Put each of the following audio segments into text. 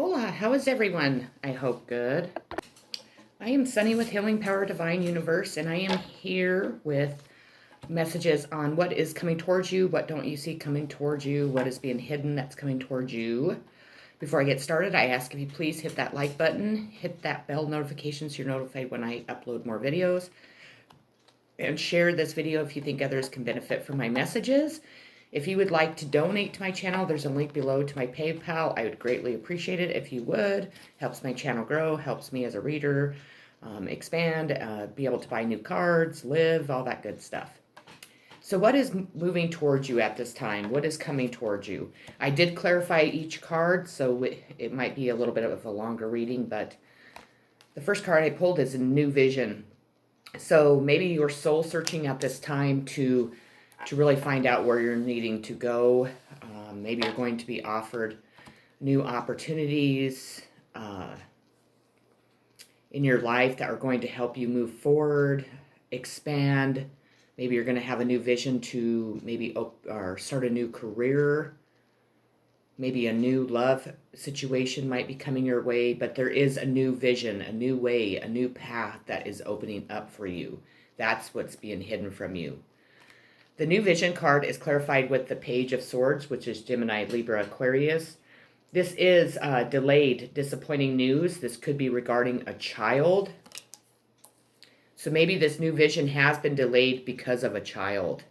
Hola, how is everyone? I hope good. I am Sunny with Healing Power Divine Universe, and I am here with messages on what is coming towards you, what don't you see coming towards you, what is being hidden that's coming towards you. Before I get started, I ask if you please hit that like button, hit that bell notification so you're notified when I upload more videos, and share this video if you think others can benefit from my messages. If you would like to donate to my channel, there's a link below to my PayPal. I would greatly appreciate it if you would. Helps my channel grow, helps me as a reader expand, be able to buy new cards, live, all that good stuff. So what is moving towards you at this time? What is coming towards you? I did clarify each card, so it might be a little bit of a longer reading, but the first card I pulled is a new vision. So maybe you're soul searching at this time to really find out where you're needing to go. Maybe you're going to be offered new opportunities in your life that are going to help you move forward, expand. Maybe you're going to have a new vision to maybe or start a new career. Maybe a new love situation might be coming your way, but there is a new vision, a new way, a new path that is opening up for you. That's what's being hidden from you. The new vision card is clarified with the Page of Swords, which is Gemini, Libra, Aquarius. This is delayed, disappointing news. This could be regarding a child. So maybe this new vision has been delayed because of a child.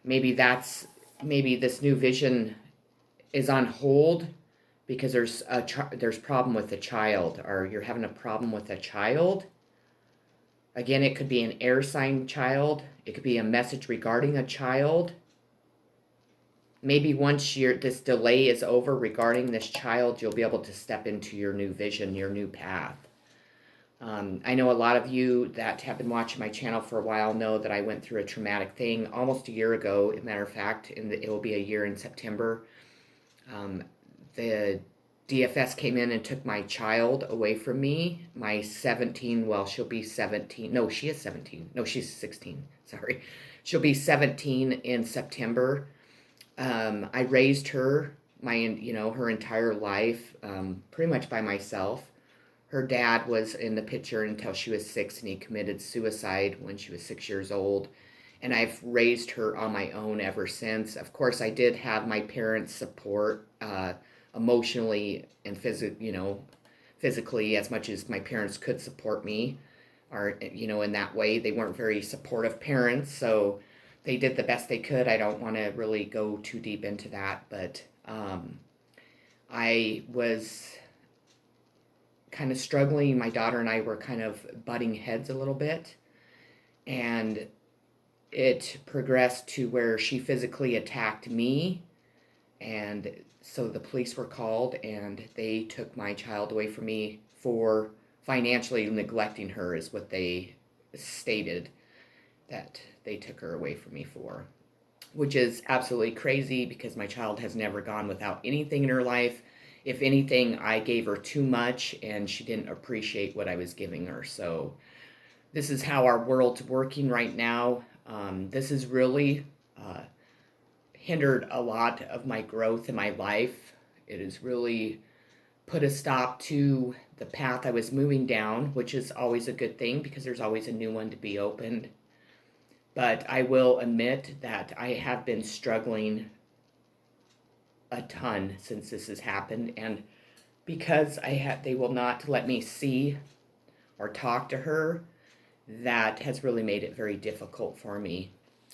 Maybe this new vision is on hold because there's problem with a child, or you're having a problem with a child. Again, it could be an air sign child. It could be a message regarding a child. Maybe once this delay is over regarding this child, you'll be able to step into your new vision, your new path. I know a lot of you that have been watching my channel for a while know that I went through a traumatic thing almost a year ago. As a matter of fact, it will be a year in September. The DFS came in and took my child away from me. My 17, well, she'll be 17. No, she is 17. No, she's 16. Sorry. She'll be 17 in September. I raised her her entire life, pretty much by myself. Her dad was in the picture until she was 6, and he committed suicide when she was 6 years old. And I've raised her on my own ever since. Of course, I did have my parents' support, emotionally and physically, as much as my parents could support me, or in that way. They weren't very supportive parents, so they did the best they could. I don't want to really go too deep into that, but I was kind of struggling. My daughter and I were kind of butting heads a little bit, and it progressed to where she physically attacked me, and so the police were called, and they took my child away from me for financially neglecting her, is what they stated that they took her away from me for, which is absolutely crazy because my child has never gone without anything in her life. If anything, I gave her too much, and she didn't appreciate what I was giving her. So this is how our world's working right now. This has really hindered a lot of my growth in my life. It has really put a stop to the path I was moving down, which is always a good thing because there's always a new one to be opened. But I will admit that I have been struggling a ton since this has happened, and because they will not let me see or talk to her, that has really made it very difficult for me.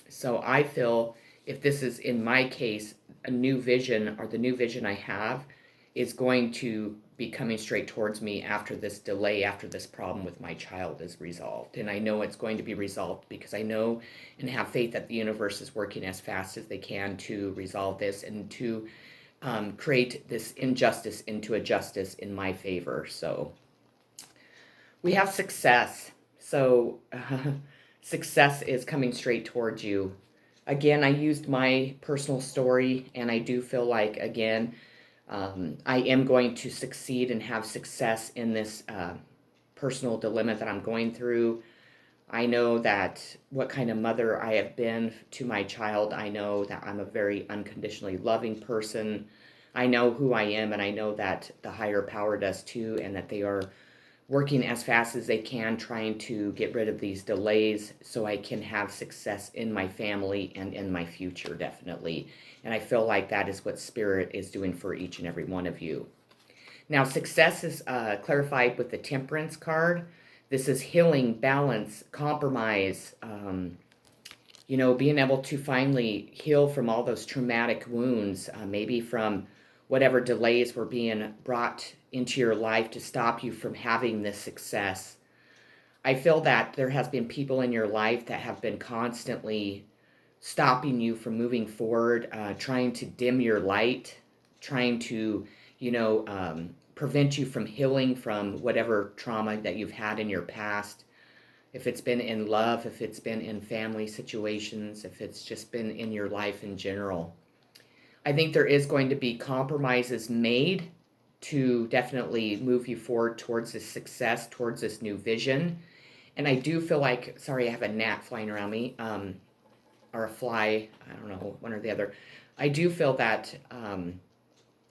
So I feel if this is, in my case, a new vision, or the new vision I have is going to be coming straight towards me after this delay, after this problem with my child is resolved. And I know it's going to be resolved because I know and have faith that the universe is working as fast as they can to resolve this and to create this injustice into a justice in my favor. So we have success. So success is coming straight towards you. Again, I used my personal story, and I do feel like, again, I am going to succeed and have success in this personal dilemma that I'm going through. I know that what kind of mother I have been to my child. I know that I'm a very unconditionally loving person. I know who I am, and I know that the higher power does too, and that they are working as fast as they can, trying to get rid of these delays so I can have success in my family and in my future, definitely. And I feel like that is what Spirit is doing for each and every one of you. Now, success is clarified with the Temperance card. This is healing, balance, compromise, being able to finally heal from all those traumatic wounds, maybe from whatever delays were being brought into your life to stop you from having this success. I feel that there has been people in your life that have been constantly stopping you from moving forward, trying to dim your light, trying to, prevent you from healing from whatever trauma that you've had in your past. If it's been in love, if it's been in family situations, if it's just been in your life in general. I think there is going to be compromises made to definitely move you forward towards this success, towards this new vision. And I do feel like, sorry, I have a gnat flying around me, or a fly, I don't know, one or the other. I do feel that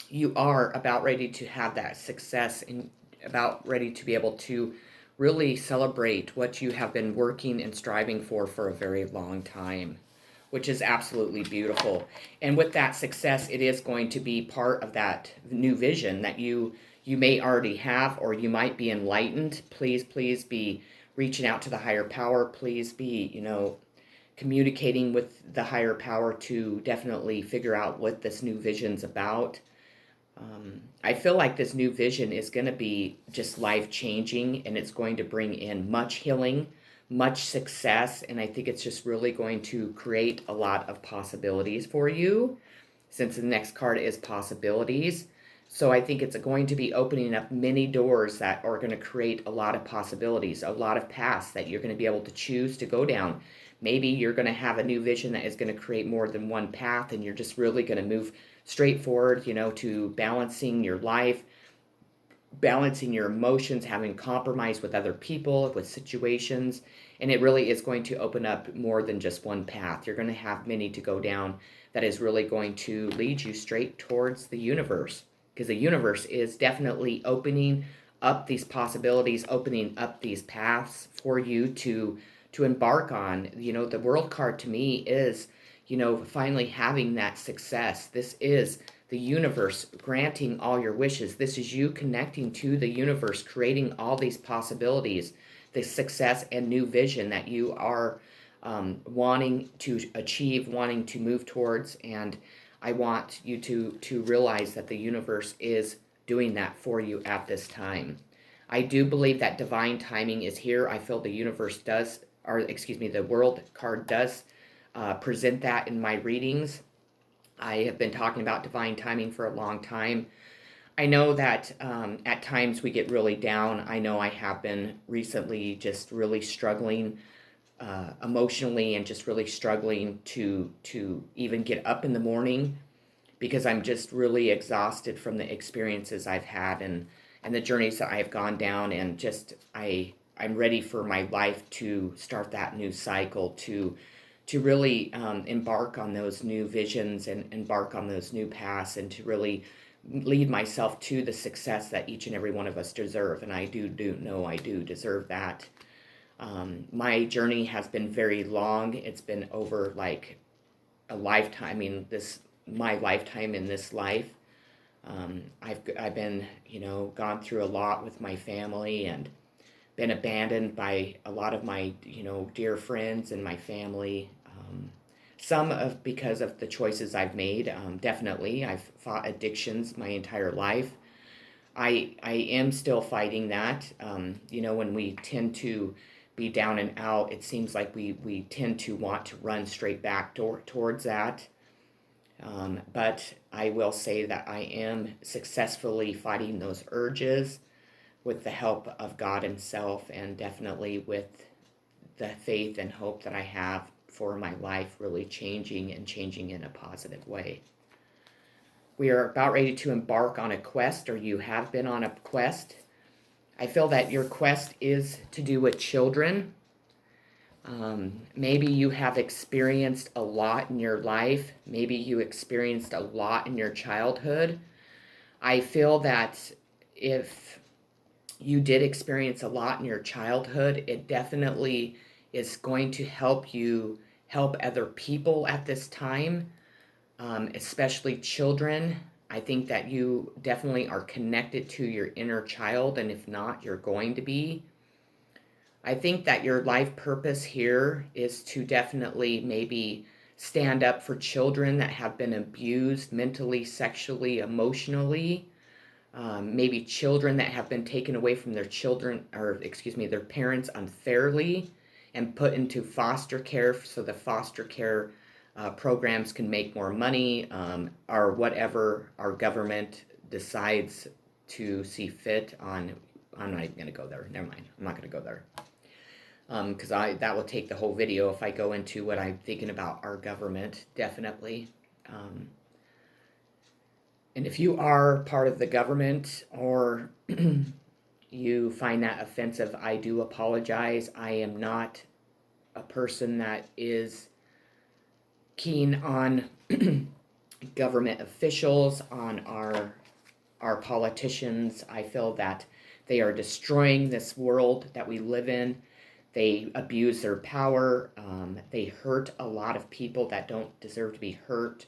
you are about ready to have that success and about ready to be able to really celebrate what you have been working and striving for a very long time, which is absolutely beautiful. And with that success, it is going to be part of that new vision that you may already have, or you might be enlightened. Please be reaching out to the higher power. Please be, communicating with the higher power to definitely figure out what this new vision's about. I feel like this new vision is going to be just life changing, and it's going to bring in much healing, much success, and I think it's just really going to create a lot of possibilities for you, since the next card is possibilities. So I think it's going to be opening up many doors that are going to create a lot of possibilities, a lot of paths that you're going to be able to choose to go down. Maybe you're going to have a new vision that is going to create more than one path, and you're just really going to move straight forward, to balancing your life, balancing your emotions, having compromise with other people, with situations. And it really is going to open up more than just one path. You're going to have many to go down that is really going to lead you straight towards the universe, because the universe is definitely opening up these possibilities, opening up these paths for you to embark on. The world card to me is, finally having that success. This is the universe granting all your wishes. This is you connecting to the universe, creating all these possibilities, the success and new vision that you are wanting to achieve, wanting to move towards. And I want you to realize that the universe is doing that for you at this time. I do believe that divine timing is here. I feel the universe does, the world card does present that in my readings. I have been talking about divine timing for a long time. I know that at times we get really down. I know I have been recently just really struggling emotionally, and just really struggling to even get up in the morning, because I'm just really exhausted from the experiences I've had, and the journeys that I've gone down, and just I'm ready for my life to start that new cycle, to really embark on those new visions and embark on those new paths, and to really lead myself to the success that each and every one of us deserve. And I do know I do deserve that. My journey has been very long. It's been over like a lifetime. I mean, my lifetime in this life. I've been, gone through a lot with my family, and been abandoned by a lot of my, dear friends and my family. Some of because of the choices I've made. Definitely, I've fought addictions my entire life. I am still fighting that. When we tend to be down and out, it seems like we tend to want to run straight back towards that. But I will say that I am successfully fighting those urges with the help of God Himself, and definitely with the faith and hope that I have for my life really changing, and changing in a positive way. We are about ready to embark on a quest, or you have been on a quest. I feel that your quest is to do with children. Maybe you have experienced a lot in your life. Maybe you experienced a lot in your childhood. I feel that if you did experience a lot in your childhood, it definitely is going to help you help other people at this time, especially children. I think that you definitely are connected to your inner child, and if not, you're going to be. I think that your life purpose here is to definitely maybe stand up for children that have been abused mentally, sexually, emotionally. Maybe children that have been taken away from their children, or excuse me, their parents unfairly and put into foster care so the foster care programs can make more money, or whatever our government decides to see fit on. I'm not even going to go there. Never mind. I'm not going to go there. Because that will take the whole video if I go into what I'm thinking about our government, definitely. And if you are part of the government or you find that offensive, I do apologize. I am not a person that is keen on government officials, on our politicians. I feel that they are destroying this world that we live in. They abuse their power. They hurt a lot of people that don't deserve to be hurt.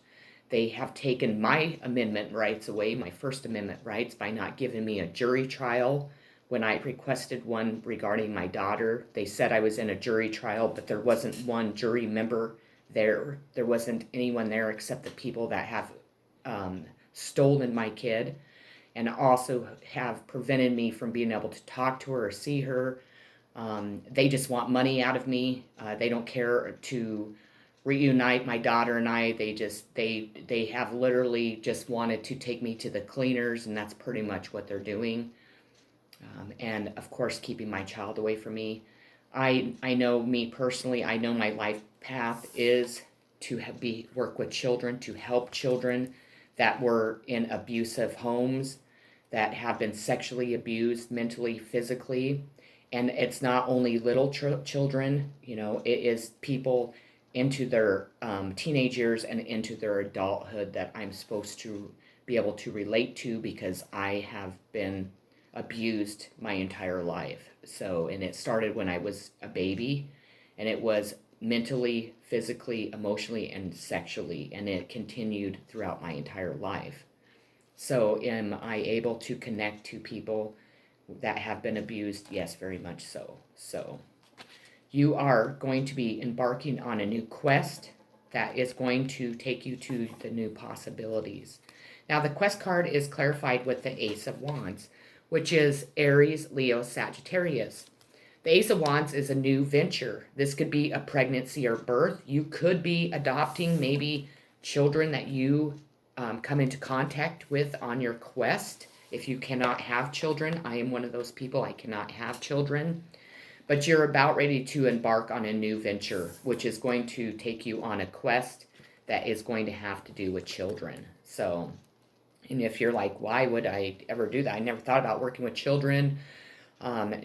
They have taken my amendment rights away, my First Amendment rights, by not giving me a jury trial. When I requested one regarding my daughter, they said I was in a jury trial, but there wasn't one jury member there. There wasn't anyone there except the people that have stolen my kid and also have prevented me from being able to talk to her or see her. They just want money out of me. They don't care to reunite my daughter and I. They have literally just wanted to take me to the cleaners, and that's pretty much what they're doing. And of course, keeping my child away from me. I know me personally. I know my life path is to work with children, to help children that were in abusive homes, that have been sexually abused, mentally, physically. And it's not only little children, it is people into their teenage years and into their adulthood that I'm supposed to be able to relate to, because I have been abused my entire life. So, and it started when I was a baby, and it was mentally, physically, emotionally, and sexually, and it continued throughout my entire life. So, am I able to connect to people that have been abused? Yes, very much so. So, you are going to be embarking on a new quest that is going to take you to the new possibilities. Now, the quest card is clarified with the Ace of Wands, which is Aries, Leo, Sagittarius. The Ace of Wands is a new venture. This could be a pregnancy or birth. You could be adopting maybe children that you come into contact with on your quest. If you cannot have children, I am one of those people. I cannot have children. But you're about ready to embark on a new venture, which is going to take you on a quest that is going to have to do with children. So, and if you're like, why would I ever do that? I never thought about working with children.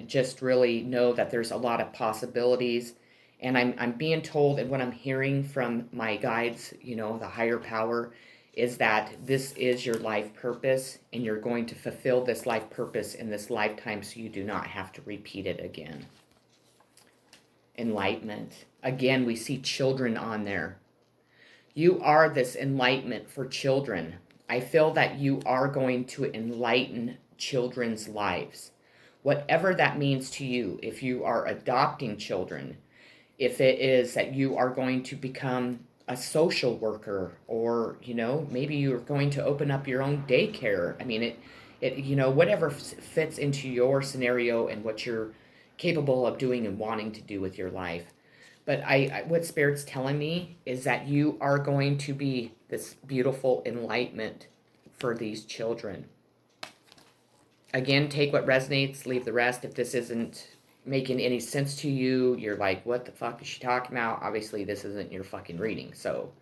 Just really know that there's a lot of possibilities. And I'm being told, and what I'm hearing from my guides, the higher power, is that this is your life purpose, and you're going to fulfill this life purpose in this lifetime so you do not have to repeat it again. Enlightenment. Again, we see children on there. You are this enlightenment for children. I feel that you are going to enlighten children's lives. Whatever that means to you, if you are adopting children, if it is that you are going to become a social worker, or, maybe you're going to open up your own daycare. I mean, whatever fits into your scenario and what you're capable of doing and wanting to do with your life. But what Spirit's telling me is that you are going to be this beautiful enlightenment for these children. Again, take what resonates, leave the rest. If this isn't making any sense to you, you're like, what the fuck is she talking about? Obviously, this isn't your fucking reading. So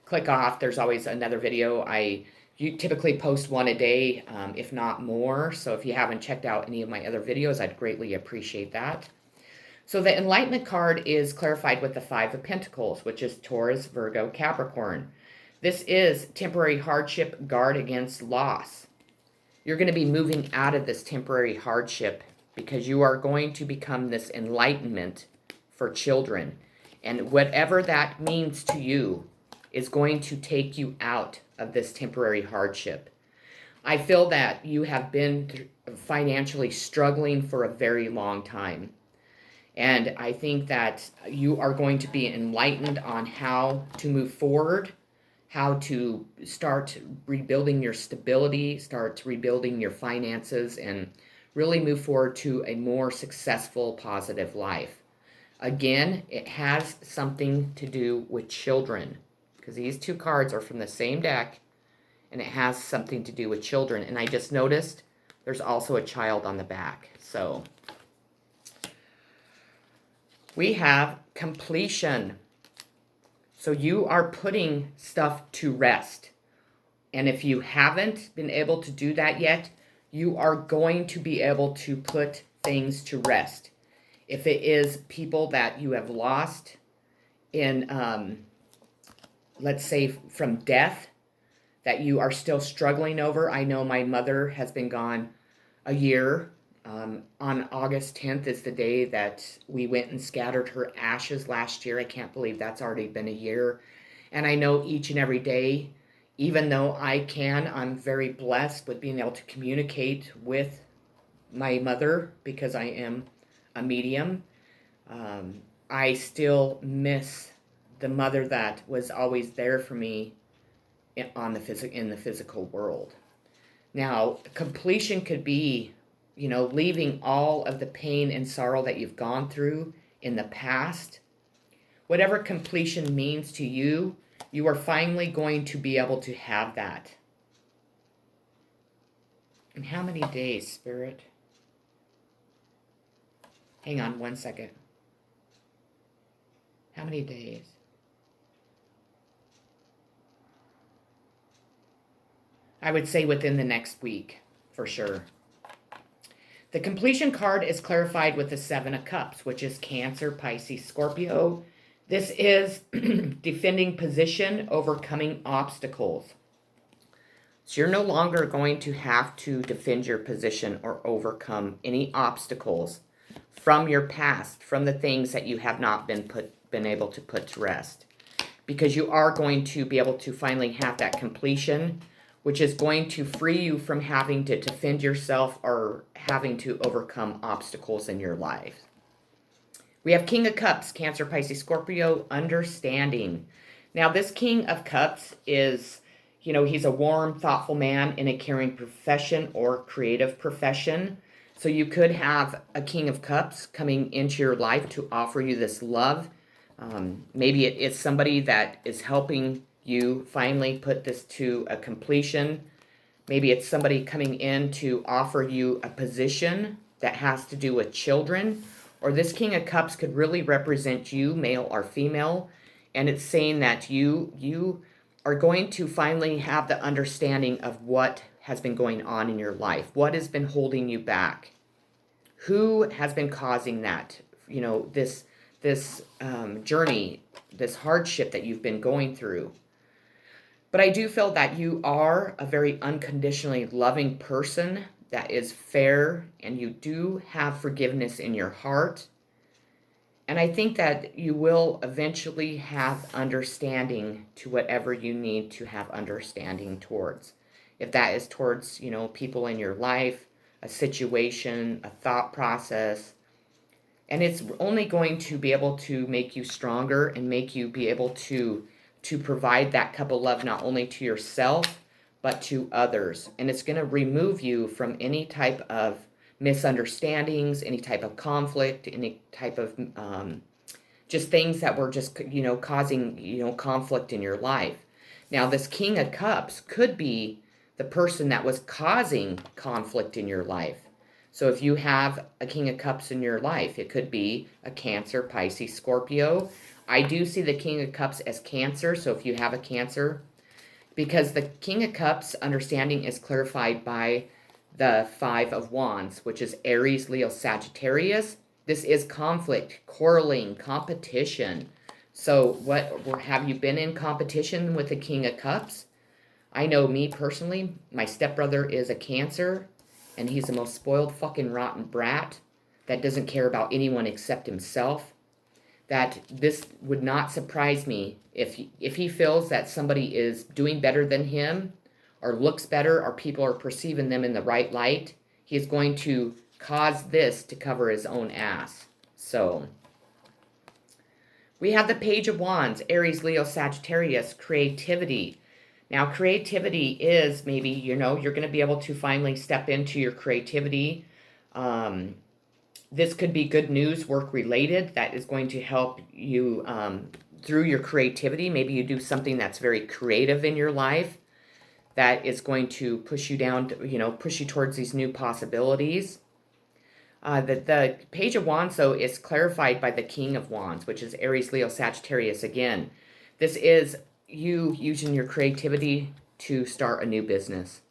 click off. There's always another video. You typically post one a day, if not more. So if you haven't checked out any of my other videos, I'd greatly appreciate that. So the Enlightenment card is clarified with the Five of Pentacles, which is Taurus, Virgo, Capricorn. This is temporary hardship, guard against loss. You're going to be moving out of this temporary hardship because you are going to become this enlightenment for children. And whatever that means to you is going to take you out of this temporary hardship. I feel that you have been financially struggling for a very long time. And I think that you are going to be enlightened on how to move forward, how to start rebuilding your stability, start rebuilding your finances, and really move forward to a more successful, positive life. Again, it has something to do with children, because these two cards are from the same deck, and it has something to do with children. And I just noticed there's also a child on the back. So we have completion. So you are putting stuff to rest. And if you haven't been able to do that yet, you are going to be able to put things to rest. If it is people that you have lost in, let's say, from death, that you are still struggling over. I know my mother has been gone a year. On August 10th is the day that we went and scattered her ashes last year. I can't believe that's already been a year. And I know each and every day, even though I'm very blessed with being able to communicate with my mother because I am a medium. I still miss the mother that was always there for me in the physical world. Now, completion could be, leaving all of the pain and sorrow that you've gone through in the past. Whatever completion means to you, you are finally going to be able to have that. And how many days, Spirit? Hang on one second. How many days? I would say within the next week, for sure. The completion card is clarified with the Seven of Cups, which is Cancer, Pisces, Scorpio. This is defending position, overcoming obstacles. So you're no longer going to have to defend your position or overcome any obstacles from your past, from the things that you have not been able to put to rest. Because you are going to be able to finally have that completion, which is going to free you from having to defend yourself or having to overcome obstacles in your life. We have King of Cups, Cancer, Pisces, Scorpio, understanding. Now, this King of Cups is, he's a warm, thoughtful man in a caring profession or creative profession. So you could have a King of Cups coming into your life to offer you this love. Maybe it's somebody that is helping you finally put this to a completion. Maybe it's somebody coming in to offer you a position that has to do with children. Or this King of Cups could really represent you, male or female. And it's saying that you are going to finally have the understanding of what has been going on in your life. What has been holding you back? Who has been causing that? This journey, this hardship that you've been going through. But I do feel that you are a very unconditionally loving person that is fair, and you do have forgiveness in your heart. And I think that you will eventually have understanding to whatever you need to have understanding towards. If that is towards, people in your life, a situation, a thought process. And it's only going to be able to make you stronger and make you be able to provide that cup of love not only to yourself, but to others. And it's going to remove you from any type of misunderstandings, any type of conflict, any type of just things that were just, causing, conflict in your life. Now, this King of Cups could be the person that was causing conflict in your life. So if you have a King of Cups in your life, it could be a Cancer, Pisces, Scorpio. I do see the King of Cups as Cancer, so if you have a Cancer, because the King of Cups understanding is clarified by the Five of Wands, which is Aries, Leo, Sagittarius. This is conflict, quarreling, competition. So have you been in competition with the King of Cups? I know me personally, my stepbrother is a Cancer, and he's the most spoiled fucking rotten brat that doesn't care about anyone except himself. That this would not surprise me if he feels that somebody is doing better than him or looks better or people are perceiving them in the right light, he is going to cause this to cover his own ass. So we have the Page of Wands, Aries, Leo, Sagittarius, creativity. Now, creativity is maybe, you're going to be able to finally step into your creativity. This could be good news, work related, that is going to help you through your creativity. Maybe you do something that's very creative in your life that is going to push you down, push you towards these new possibilities. The Page of Wands, though, is clarified by the King of Wands, which is Aries, Leo, Sagittarius again. This is you using your creativity to start a new business,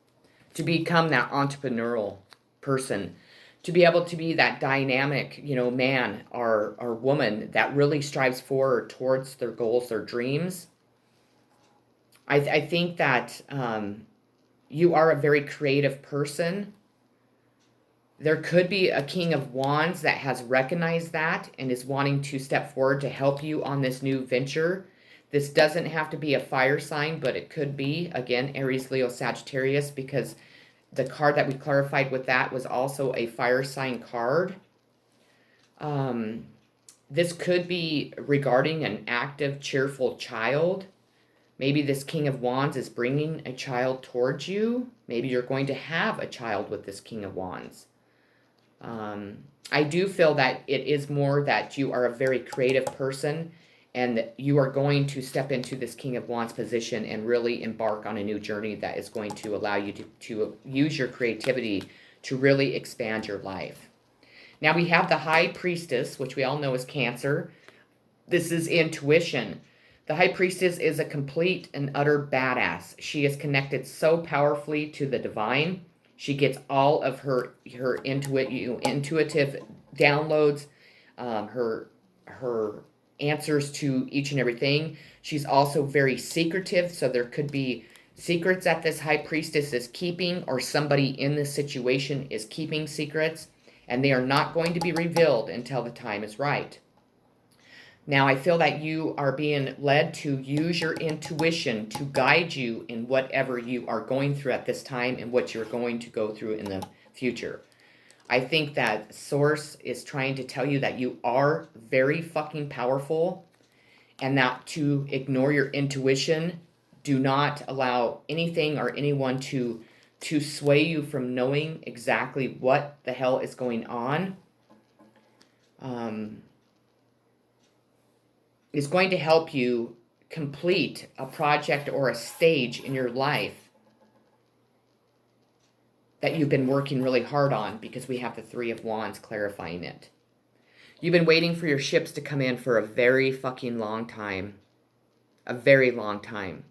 to become that entrepreneurial person, to be able to be that dynamic, man or woman that really strives forward towards their goals, their dreams. I think that you are a very creative person. There could be a King of Wands that has recognized that and is wanting to step forward to help you on this new venture. This doesn't have to be a fire sign, but it could be, again, Aries, Leo, Sagittarius, because the card that we clarified with that was also a fire sign card. This could be regarding an active, cheerful child. Maybe this King of Wands is bringing a child towards you. Maybe you're going to have a child with this King of Wands. I do feel that it is more that you are a very creative person and that you are going to step into this King of Wands position and really embark on a new journey that is going to allow you to use your creativity to really expand your life. Now we have the High Priestess, which we all know is Cancer. This is intuition. The High Priestess is a complete and utter badass. She is connected so powerfully to the divine. She gets all of her intuitive downloads, her answers to each and everything. She's also very secretive, so there could be secrets that this High Priestess is keeping, or somebody in this situation is keeping secrets, and they are not going to be revealed until the time is right. Now, I feel that you are being led to use your intuition to guide you in whatever you are going through at this time and what you're going to go through in the future. I think that Source is trying to tell you that you are very fucking powerful and that to ignore your intuition, do not allow anything or anyone to sway you from knowing exactly what the hell is going on. Is going to help you complete a project or a stage in your life that you've been working really hard on, because we have the Three of Wands clarifying it. You've been waiting for your ships to come in for a very fucking long time. A very long time.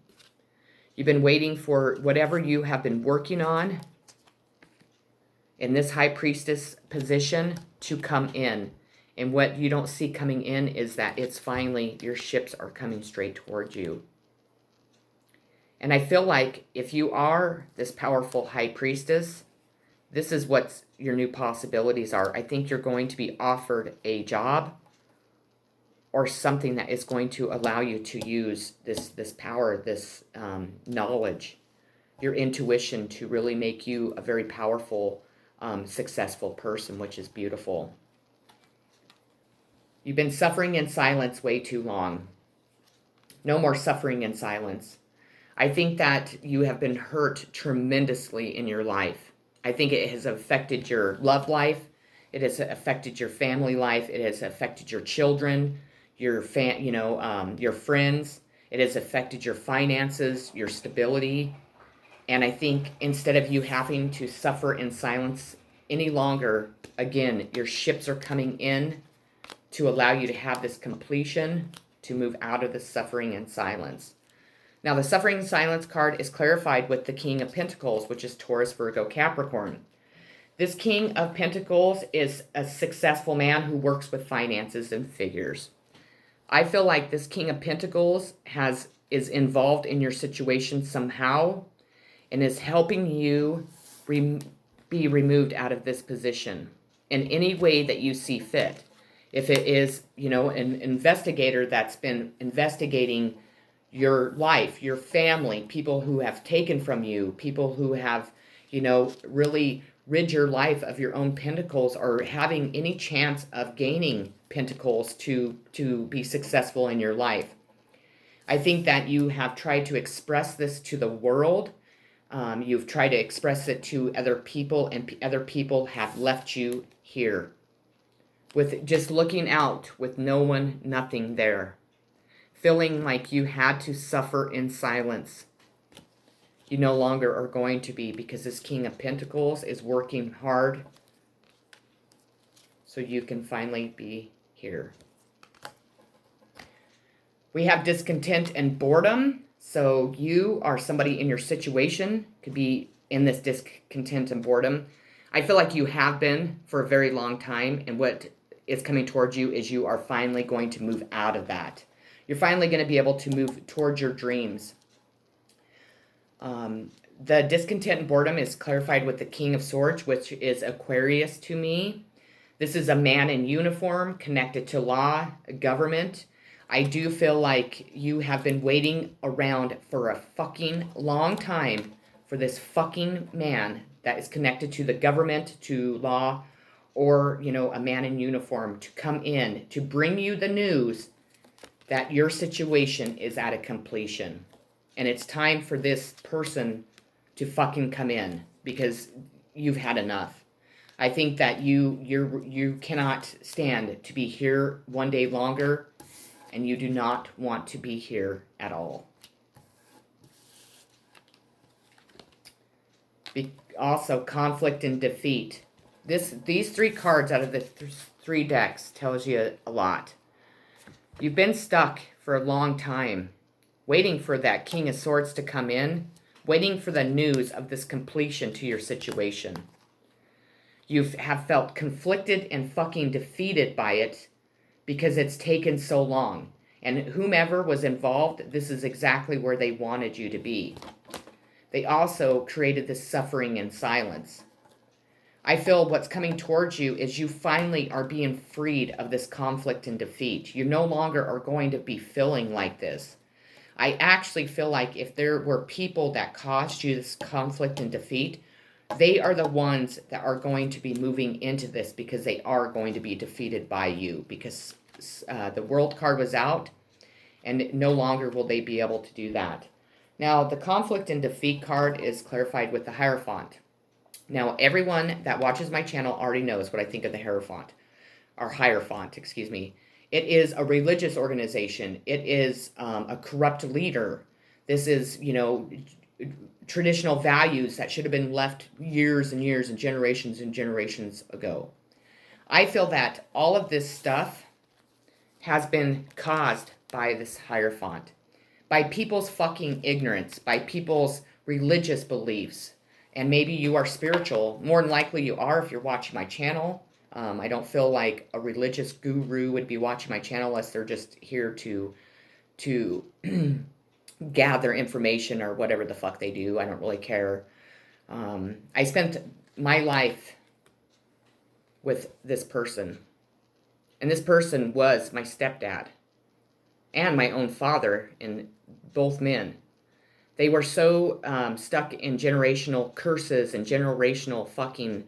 You've been waiting for whatever you have been working on in this High Priestess position to come in. And what you don't see coming in is that it's finally, your ships are coming straight towards you. And I feel like if you are this powerful High Priestess, this is what your new possibilities are. I think you're going to be offered a job or something that is going to allow you to use this power, this knowledge, your intuition to really make you a very powerful, successful person, which is beautiful. You've been suffering in silence way too long. No more suffering in silence. I think that you have been hurt tremendously in your life. I think it has affected your love life. It has affected your family life. It has affected your children, your friends. It has affected your finances, your stability. And I think instead of you having to suffer in silence any longer, again, your ships are coming in to allow you to have this completion, to move out of the suffering and silence. Now, the suffering and silence card is clarified with the King of Pentacles, which is Taurus, Virgo, Capricorn. This King of Pentacles is a successful man who works with finances and figures. I feel like this King of Pentacles is involved in your situation somehow. and is helping you be removed out of this position in any way that you see fit. If it is, an investigator that's been investigating your life, your family, people who have taken from you, people who have, really rid your life of your own pentacles, or having any chance of gaining pentacles to be successful in your life. I think that you have tried to express this to the world. You've tried to express it to other people, and other people have left you here with just looking out with no one, nothing there, feeling like you had to suffer in silence. You no longer are going to be, because this King of Pentacles is working hard so you can finally be here. We have discontent and boredom. So you are somebody in your situation, could be in this discontent and boredom. I feel like you have been for a very long time, and what is coming towards you is you are finally going to move out of that. You're finally going to be able to move towards your dreams. The discontent and boredom is clarified with the King of Swords, which is Aquarius to me. This is a man in uniform connected to law, government. I do feel like you have been waiting around for a fucking long time for this fucking man that is connected to the government, to law, or, a man in uniform to come in to bring you the news that your situation is at a completion. And it's time for this person to fucking come in, because you've had enough. I think that you cannot stand to be here one day longer, and you do not want to be here at all. Also, conflict and defeat. These three cards out of the three decks tells you a lot. You've been stuck for a long time, waiting for that King of Swords to come in, waiting for the news of this completion to your situation. You have felt conflicted and fucking defeated by it because it's taken so long. And whomever was involved, this is exactly where they wanted you to be. They also created this suffering in silence. I feel what's coming towards you is you finally are being freed of this conflict and defeat. You no longer are going to be feeling like this. I actually feel like if there were people that caused you this conflict and defeat, they are the ones that are going to be moving into this, because they are going to be defeated by you, because the World card was out, and no longer will they be able to do that. Now, the conflict and defeat card is clarified with the Hierophant. Now, everyone that watches my channel already knows what I think of the Hierophant, or Hierophant, excuse me. It is a religious organization. It is a corrupt leader. This is, traditional values that should have been left years and years and generations ago. I feel that all of this stuff has been caused by this Hierophant, by people's fucking ignorance, by people's religious beliefs. And maybe you are spiritual. More than likely you are if you're watching my channel. I don't feel like a religious guru would be watching my channel unless they're just here to gather information or whatever the fuck they do. I don't really care. I spent my life with this person. And this person was my stepdad and my own father, and both men. They were so stuck in generational curses and generational fucking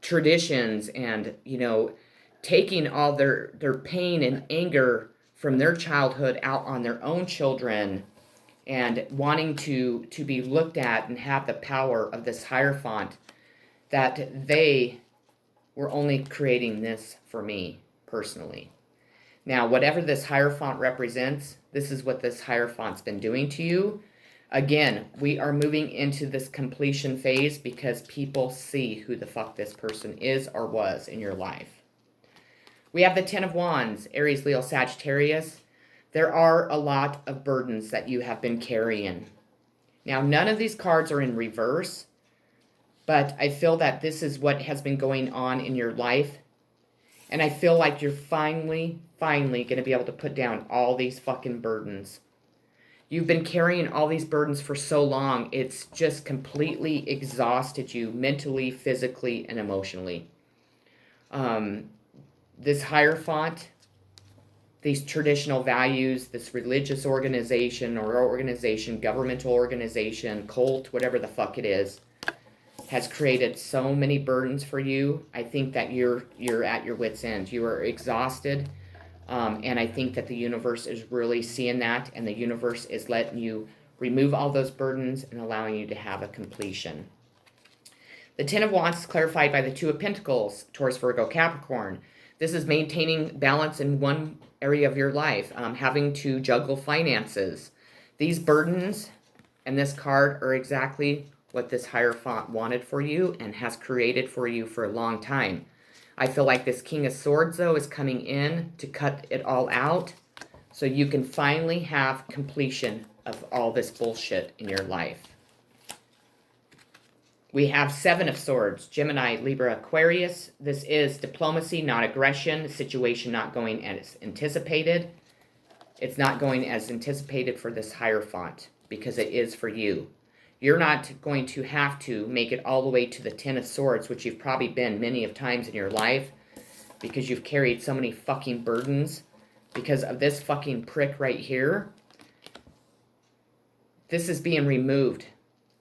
traditions, and, taking all their pain and anger from their childhood out on their own children, and wanting to be looked at and have the power of this Hierophant, that they were only creating this for me personally. Now, whatever this Hierophant represents, this is what this Hierophant's been doing to you. Again, we are moving into this completion phase because people see who the fuck this person is or was in your life. We have the Ten of Wands, Aries, Leo, Sagittarius. There are a lot of burdens that you have been carrying. Now, none of these cards are in reverse, but I feel that this is what has been going on in your life. And I feel like you're finally going to be able to put down all these fucking burdens. You've been carrying all these burdens for so long, it's just completely exhausted you mentally, physically, and emotionally. This Hierophant, these traditional values, this religious organization or organization, governmental organization, cult, whatever the fuck it is, has created so many burdens for you. I think that you're at your wit's end. You are exhausted. And I think that the universe is really seeing that, and the universe is letting you remove all those burdens and allowing you to have a completion. The Ten of Wands is clarified by the Two of Pentacles, Taurus, Virgo, Capricorn. This is maintaining balance in one area of your life, having to juggle finances. These burdens and this card are exactly what this Hierophant wanted for you and has created for you for a long time. I feel like this King of Swords, though, is coming in to cut it all out so you can finally have completion of all this bullshit in your life. We have Seven of Swords, Gemini, Libra, Aquarius. This is diplomacy, not aggression. The situation not going as anticipated. It's not going as anticipated for this Hierophant because it is for you. You're not going to have to make it all the way to the Ten of Swords, which you've probably been many of times in your life because you've carried so many fucking burdens because of this fucking prick right here. This is being removed.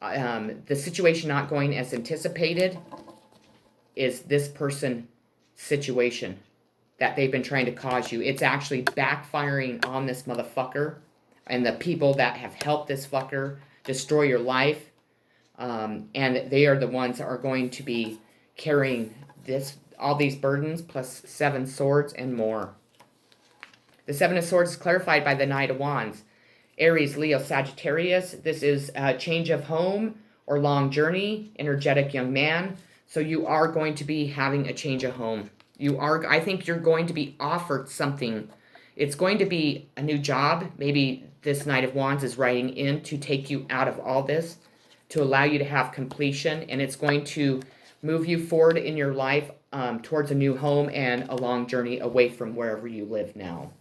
The situation not going as anticipated is this person situation that they've been trying to cause you. It's actually backfiring on this motherfucker and the people that have helped this fucker destroy your life, and they are the ones that are going to be carrying all these burdens plus Seven Swords and more. The Seven of Swords is clarified by the Knight of Wands. Aries, Leo, Sagittarius. This is a change of home or long journey, energetic young man. So you are going to be having a change of home. I think you're going to be offered something. It's going to be a new job. Maybe this Knight of Wands is riding in to take you out of all this, to allow you to have completion, and it's going to move you forward in your life towards a new home and a long journey away from wherever you live now.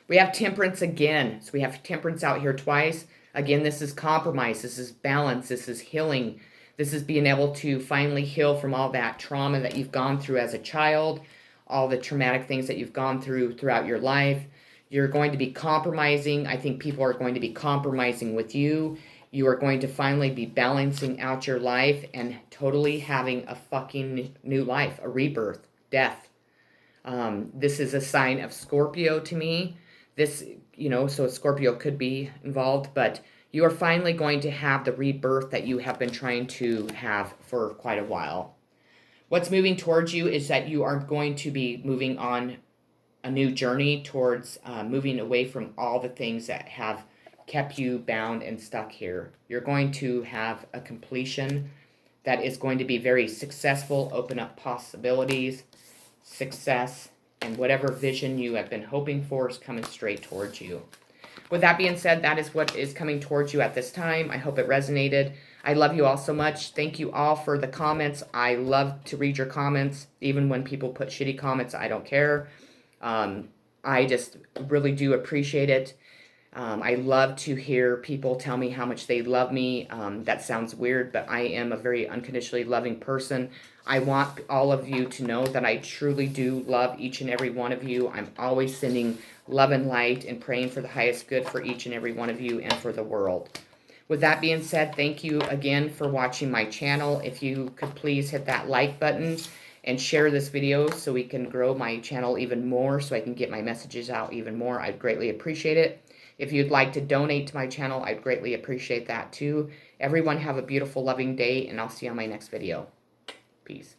We have Temperance again. So we have Temperance out here twice. Again, this is compromise. This is balance. This is healing. This is being able to finally heal from all that trauma that you've gone through as a child, all the traumatic things that you've gone through throughout your life. You're going to be compromising. I think people are going to be compromising with you. You are going to finally be balancing out your life and totally having a fucking new life, a rebirth, death. This is a sign of Scorpio to me. This, so Scorpio could be involved, but you are finally going to have the rebirth that you have been trying to have for quite a while. What's moving towards you is that you are going to be moving on a new journey towards moving away from all the things that have kept you bound and stuck here. You're going to have a completion that is going to be very successful, open up possibilities, success, and whatever vision you have been hoping for is coming straight towards you. With that being said, that is what is coming towards you at this time. I hope it resonated. I love you all so much. Thank you all for the comments. I love to read your comments. Even when people put shitty comments, I don't care. I just really do appreciate it. I love to hear people tell me how much they love me. That sounds weird, but I am a very unconditionally loving person. I want all of you to know that I truly do love each and every one of you. I'm always sending love and light and praying for the highest good for each and every one of you and for the world. With that being said, thank you again for watching my channel. If you could please hit that like button and share this video so we can grow my channel even more, so I can get my messages out even more, I'd greatly appreciate it. If you'd like to donate to my channel, I'd greatly appreciate that too. Everyone have a beautiful, loving day, and I'll see you on my next video. Peace.